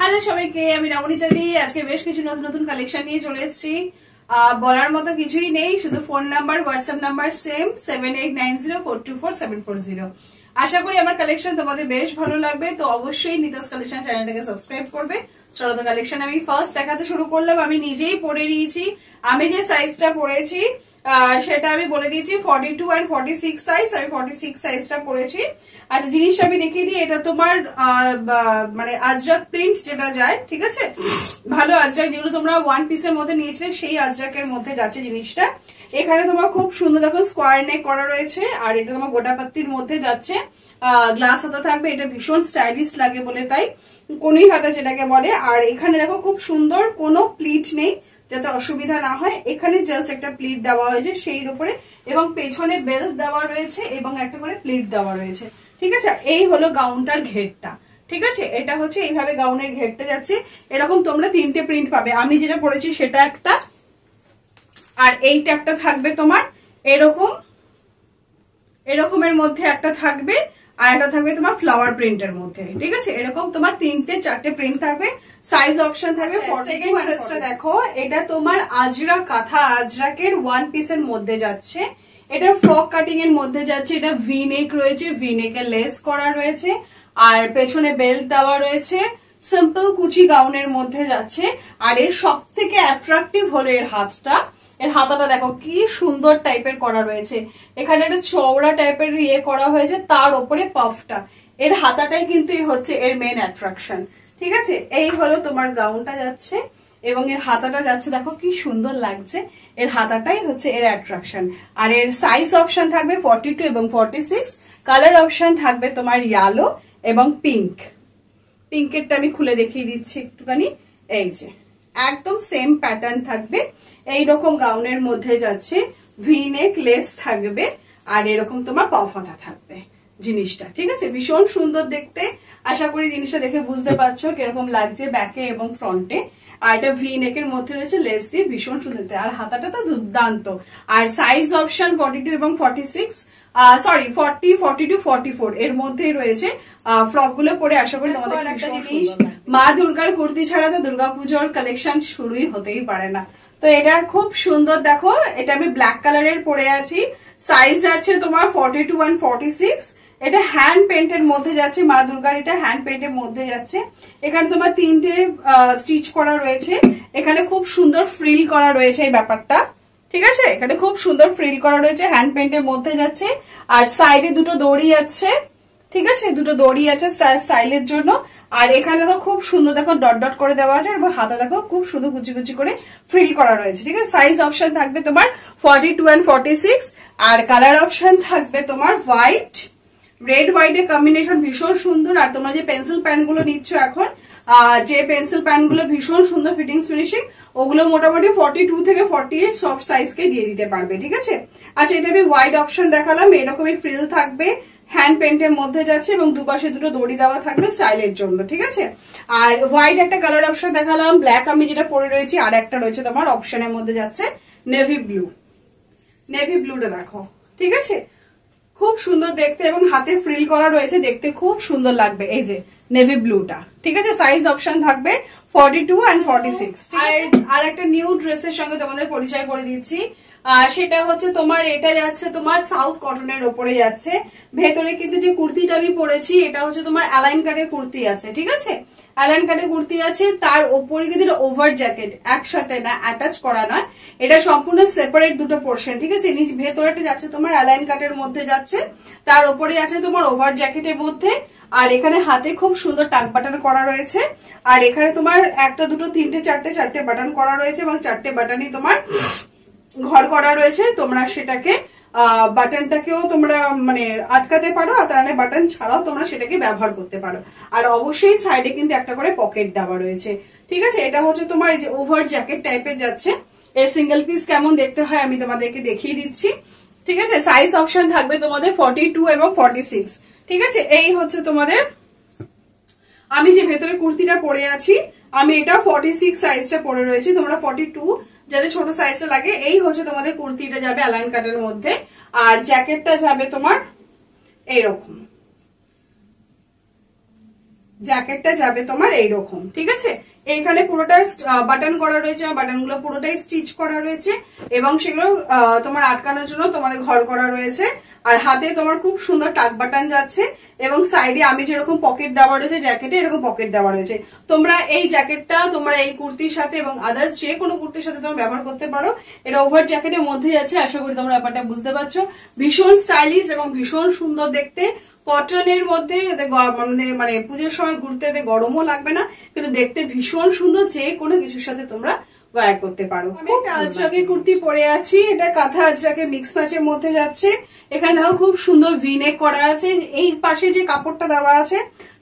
Hello সবাইকে, আমি নবনীতা দি। আজকে বেশ কিছু নতুন নতুন কালেকশন নিয়ে চলে এসেছি। বলার মতো কিছুই নেই, শুধু phone number, WhatsApp number same 7890424740। আশা করি আমার কালেকশন তোমাদের বেশ ভালো লাগবে। তো অবশ্যই নিতাস কালেকশন চ্যানেলটাকে সাবস্ক্রাইব করবে। চলো তো কালেকশন আমি ফার্স্ট দেখাতে শুরু করলাম। আমি নিজেই পরে নিয়েছি। আমি যে সাইজটা পরেছি সেটা আমি বলে দিয়েছি 42 and 46 সাইজ। আমি 46 সাইজটা পরেছি। আচ্ছা, জিনিসটা আমি দেখিয়ে দিই। এটা তোমার মানে আজরাক প্রিন্ট যেটা যায়, ঠিক আছে, ভালো আজরাক যেগুলো তোমরা ওয়ান পিসের মধ্যে নিয়েছিলে সেই আজরাকের মধ্যে যাচ্ছে জিনিসটা। এখানে তোমার খুব সুন্দর দেখো স্কোয়ার নেক করা রয়েছে, আর এটা তোমার গোটা পাত্তির মধ্যে যাচ্ছে। গ্লাস হাতা থাকবে, এটা ভীষণ স্টাইলিশ লাগে বলে তাই কোনই হাতা যেটাকে বলে। আর এখানে দেখো খুব সুন্দর, কোনো প্লিট নেই যাতে অসুবিধা না হয়। এখানে জাস্ট একটা প্লিট দেওয়া হয়েছে সেই উপরে, এবং পেছনে বেল্ট দেওয়া রয়েছে এবং একটা করে প্লিট দেওয়া রয়েছে, ঠিক আছে। এই হলো গাউনটার ঘেরটা, ঠিক আছে। এটা হচ্ছে এইভাবে গাউনের ঘেরটা যাচ্ছে। এরকম তোমরা তিনটে প্রিন্ট পাবে। আমি যেটা পরেছি সেটা একটা, আর এইটা একটা থাকবে তোমার এরকমের মধ্যে একটা থাকবে, আর একটা থাকবে তোমার ফ্লাওয়ার প্রিন্টের মধ্যে, ঠিক আছে। এরকম তোমার তিনটে চারটে প্রিন্ট থাকবে, সাইজ অপশন থাকবে। দেখো, এটা তোমার আজরাক কাঁথা, আজরাকের ওয়ান পিসের মধ্যে যাচ্ছে। এটা ফ্রক কাটিং এর মধ্যে যাচ্ছে। এটা ভি নেক রয়েছে, ভি নেকের লেস করা রয়েছে, আর পেছনে বেল্ট দেওয়া রয়েছে। সিম্পল কুচি গাউনের মধ্যে যাচ্ছে। আর এর সব থেকে অ্যাট্রাকটিভ হলো এর হাতটা। এর হাতাটা দেখো কি সুন্দর টাইপের করা রয়েছে। এখানে একটা চওড়া টাইপের ইয়ে করা হয়েছে, তার উপরে পাফটা। এর হাতাটাই কিন্তু হচ্ছে এর মেন অ্যাট্রাকশন, ঠিক আছে। এই হলো তোমার গাউনটা যাচ্ছে, এবং এর হাতাটা যাচ্ছে, দেখো কি সুন্দর লাগছে। এর হাতাটাই হচ্ছে এর অ্যাট্রাকশন। আর এর সাইজ অপশন থাকবে 42 এবং 46। কালার অপশন থাকবে তোমার ইয়েলো এবং পিঙ্ক। পিঙ্কেরটা আমি খুলে দেখিয়ে দিচ্ছি একটুখানি। এই যে একদম সেম প্যাটার্ন থাকবে। এইরকম গাউনের মধ্যে যাচ্ছে, ভি নেক লেস থাকবে, আর এরকম তোমার পফ হাতা থাকবে জিনিসটা, ঠিক আছে। ভীষণ সুন্দর দেখতে। আশা করি জিনিসটা দেখে বুঝতে পারছো কিরকম লাগছে ব্যাকে এবং ফ্রন্টে। আর এটা ভি নেকের মধ্যে রয়েছে লেস দিয়ে, ভীষণ সুন্দর। আর হাতাটা তো দুর্দান্ত। আর সাইজ অপশন 42 এবং 46, সরি 40, 42, 44 এর মধ্যেই রয়েছে। ফ্রক গুলো পরে আশা করি তোমাদের একটা জিনিস, মা দুর্গার কুর্তি ছাড়া তো দুর্গাপুজোর কালেকশন শুরুই হতেই পারে না। তো এটা খুব সুন্দর দেখো। এটা আমি ব্ল্যাক কালারের পরে আছি। সাইজ যাচ্ছে তোমার 42 and 46। এটা হ্যান্ড পেন্টের মধ্যে যাচ্ছে, মা দুর্গার এটা হ্যান্ড পেন্টের মধ্যে যাচ্ছে। এখানে তোমার তিনটে স্টিচ করা রয়েছে। এখানে খুব সুন্দর ফ্রিল করা রয়েছে এই ব্যাপারটা, ঠিক আছে। এখানে খুব সুন্দর ফ্রিল করা রয়েছে, হ্যান্ড পেন্টের মধ্যে যাচ্ছে। আর সাইডে দুটো দড়ি আছে, ঠিক আছে, দুটো দড়ি আছে স্টাইলের জন্য। আর এখানে দেখো খুব সুন্দর দেখো ডট ডট করে দেওয়া আছে, এবং হাতা দেখো খুব সুন্দর কুচি কুচি করে ফ্রিল করা রয়েছে, ঠিক আছে। সাইজ অপশন থাকবে তোমার 42 and 46। আর কালার অপশন থাকবে তোমার হোয়াইট, রেড হোয়াইট এর কম্বিনেশন ভীষণ সুন্দর। আর তোমরা যে পেন্সিল প্যান্ট গুলো নিচ্ছ এখন, যে পেন্সিল প্যান্ট গুলো ভীষণ সুন্দর ফিটিংস ফিনিশিং, ওগুলো মোটামুটি 42 থেকে 48 সব সাইজকে দিয়ে দিতে পারবে, ঠিক আছে। আচ্ছা, এটা আমি হোয়াইট অপশন দেখালাম। এরকমই ফ্রিল থাকবে, হ্যান্ড পেন্টের মধ্যে যাচ্ছে, এবং দুপাশে দুটো দড়ি দেওয়া থাকবে স্টাইলের জন্য, ঠিক আছে। আর হোয়াইট একটা কালার অপশন দেখালাম। ব্ল্যাক আমি যেটা পরে রয়েছি, আর একটা রয়েছে তোমার অপশনের মধ্যে যাচ্ছে নেভি ব্লু। নেভি ব্লুটা দেখো, ঠিক আছে, খুব সুন্দর দেখতে, এবং হাতে ফ্রিল করা রয়েছে, দেখতে খুব সুন্দর লাগবে। এই যে নেভি ব্লুটা, ঠিক আছে। সাইজ অপশন থাকবে 42 and 46। আর একটা নিউ ড্রেসের সঙ্গে তোমাদের পরিচয় করে দিচ্ছি। সেটা হচ্ছে তোমার, এটা যাচ্ছে তোমার সাউথ কটনের ওপরে যাচ্ছে। ভেতরে কিন্তু যে কুর্তিটা আমি পরেছি এটা হচ্ছে তোমার অ্যালাইন কাটের কুর্তি আছে, ঠিক আছে। অ্যালাইন কাটের কুর্তি আছে, তার ওপরে কিন্তু ওভার জ্যাকেট, একসাথে না, অ্যাটাচ করা নয়, এটা সম্পূর্ণ সেপারেট দুটো পোর্শন, ঠিক আছে। ভেতরেটা যাচ্ছে তোমার অ্যালাইন কাটের মধ্যে যাচ্ছে, তার ওপরে আছে তোমার ওভার জ্যাকেটের মধ্যে। আর এখানে হাতে খুব সুন্দর টাক বাটন করা রয়েছে। আর এখানে তোমার একটা দুটো তিনটে চারটে বাটন করা রয়েছে, এবং চারটে বাটনই তোমার ঘর করা রয়েছে। তোমরা সেটাকে বাটনটাকেও তোমরা মানে আটকাতে পারো, আর তার বাটন ছাড়াও তোমরা সেটাকে ব্যবহার করতে পারো। আর অবশ্যই সাইডে কিন্তু একটা করে পকেট দেওয়া রয়েছে, ঠিক আছে। এটা হচ্ছে তোমার এই যে ওভার জ্যাকেট টাইপের যাচ্ছে। এর সিঙ্গেল পিস কেমন দেখতে হয় আমি তোমাদেরকে দেখিয়ে দিচ্ছি, ঠিক আছে। সাইজ অপশন থাকবে তোমাদের 42 এবং 46, ঠিক আছে। এই হচ্ছে তোমাদের, আমি যে ভেতরে কুর্তিটা পরে আছি, আমি এটা 46 সাইজটা পরে রয়েছি। তোমরা 42 যাদের ছোট সাইজটা লাগে। এই হচ্ছে তোমাদের কুর্তিটা যাবে অ্যালাইন কাটের মধ্যে, আর জ্যাকেটটা যাবে তোমার এইরকম, জ্যাকেটটা যাবে তোমার এইরকম, ঠিক আছে। এইখানে পুরোটা বাটন করা রয়েছে, বাটন গুলো পুরোটাই স্টিচ করা রয়েছে এবং সেগুলো তোমার আটকানোর জন্য তোমাদের ঘর করা রয়েছে। আর হাতে তোমার খুব সুন্দর টাক বাটন যাচ্ছে এবং সাইডে আমি যেরকম পকেট দেওয়া রয়েছে জ্যাকেটে এরকম পকেট দেওয়া রয়েছে। তোমরা এই জ্যাকেটটা তোমরা এই কুর্তির সাথে এবং আদার্স যে কোনো কুর্তির সাথে তোমরা ব্যবহার করতে পারো। এটা ওভার জ্যাকেটের মধ্যেই আছে, আশা করি তোমরা ব্যাপারটা বুঝতে পারছো। ভীষণ স্টাইলিশ এবং ভীষণ সুন্দর দেখতে, কটনের মধ্যে মানে পুজোর সময় ঘুরতে গরমও লাগবে না, কিন্তু দেখতে ভীষণ সুন্দর, যে কোনো কিছুর সাথে তোমরা ওয়্যার করতে পারো। আমি একটা আজরাকের কুর্তি পরে আছি, এটা কাঁথা আজরাকে মিক্স ম্যাচের মধ্যে যাচ্ছে। এখানে দেখো খুব সুন্দর ভিনেক করা আছে, এই পাশে যে কাপড়টা দেওয়া আছে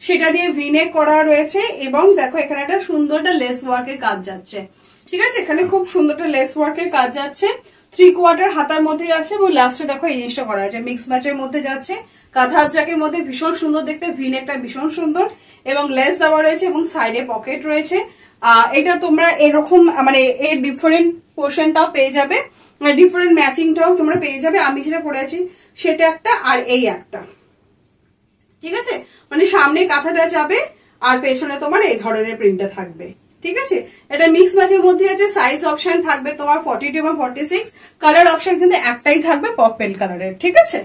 সেটা দিয়ে ভিনেক করা রয়েছে এবং দেখো এখানে একটা সুন্দর একটা লেস ওয়ার্কের কাজ যাচ্ছে, ঠিক আছে। এখানে খুব সুন্দর একটা লেস ওয়ার্কের কাজ যাচ্ছে, 3/4 হাতার মধ্যে যাচ্ছে এবং লাস্টে দেখো এই জিনিসটা করা আছে মিক্স ম্যাচের মধ্যে যাচ্ছে। কাঁথা আজরাকের মধ্যে ভীষণ সুন্দর দেখতে, ভিনেকটা ভীষণ সুন্দর এবং লেস দেওয়া রয়েছে এবং সাইডে পকেট রয়েছে। এটা তোমরা এরকম মানে এর ডিফারেন্ট পোর্শনটাও পেয়ে যাবে, ডিফারেন্ট ম্যাচিংটাও তোমরা পেয়ে যাবে। আমি যেটা পরে আছি সেটা একটা আর এই একটা, ঠিক আছে। মানে সামনে কাঁথাটা যাবে আর পেছনে তোমার এই ধরনের প্রিন্টটা থাকবে, ঠিক আছে। এটা মিক্স ম্যাচের মধ্যে আছে, সাইজ অপশন থাকবে তোমার 42 এবং 46, কালার অপশন কিন্তু একটাই থাকবে পার্পল কালারের, ঠিক আছে।